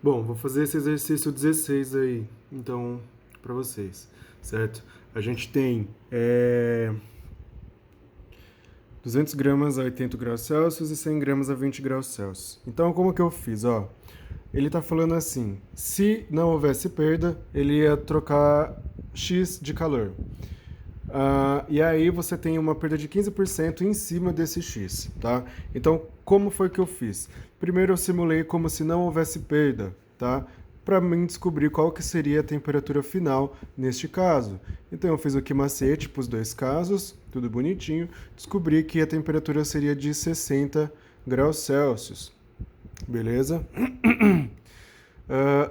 Bom, vou fazer esse exercício 16 aí, então, para vocês, certo? A gente tem 200 gramas a 80 graus Celsius e 100 gramas a 20 graus Celsius. Então, como que eu fiz? Ó, ele tá falando assim, se não houvesse perda, ele ia trocar X de calor. E aí você tem uma perda de 15% em cima desse X, tá? Então, como foi que eu fiz? Primeiro eu simulei como se não houvesse perda, tá? Para mim descobrir qual que seria a temperatura final neste caso. Então eu fiz aqui macete para os dois casos, tudo bonitinho. Descobri que a temperatura seria de 60 graus Celsius, beleza?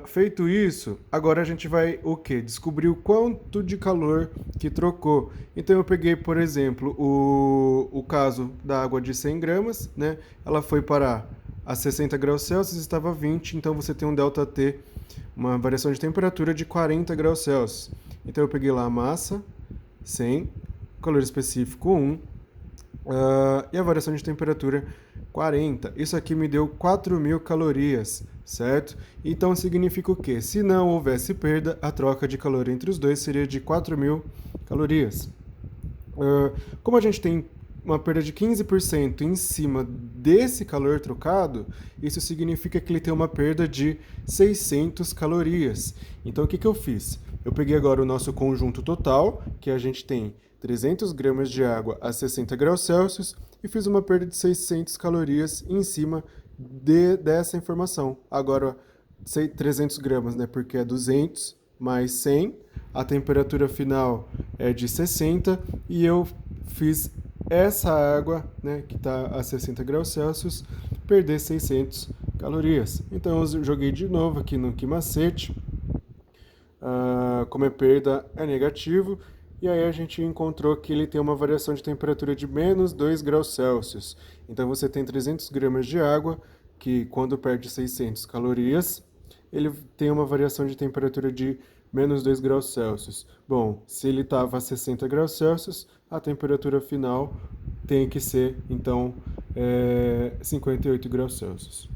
Feito isso, agora a gente vai o quê? Descobrir o quanto de calor que trocou. Então eu peguei, por exemplo, o caso da água de 100 gramas, né? Ela foi parar a 60 graus Celsius, estava 20, então você tem um ΔT, uma variação de temperatura de 40 graus Celsius. Então eu peguei lá a massa, 100, calor específico 1, e a variação de temperatura 40. Isso aqui me deu 4.000 calorias, certo? Então significa o quê? Se não houvesse perda, a troca de calor entre os dois seria de 4.000 calorias. Como a gente tem uma perda de 15% em cima desse calor trocado, isso significa que ele tem uma perda de 600 calorias. Então o que eu fiz? Eu peguei agora o nosso conjunto total, que a gente tem 300 gramas de água a 60 graus Celsius, e fiz uma perda de 600 calorias em cima dessa informação. Agora, 300 gramas, né, porque é 200 mais 100, a temperatura final é de 60, e eu fiz essa água, né, que está a 60 graus Celsius, perder 600 calorias. Então eu joguei de novo aqui no que macete, como é perda é negativo, e aí a gente encontrou que ele tem uma variação de temperatura de menos 2 graus Celsius. Então você tem 300 gramas de água, que quando perde 600 calorias, ele tem uma variação de temperatura de menos 2 graus Celsius. Bom, se ele estava a 60 graus Celsius, a temperatura final tem que ser, então, 58 graus Celsius.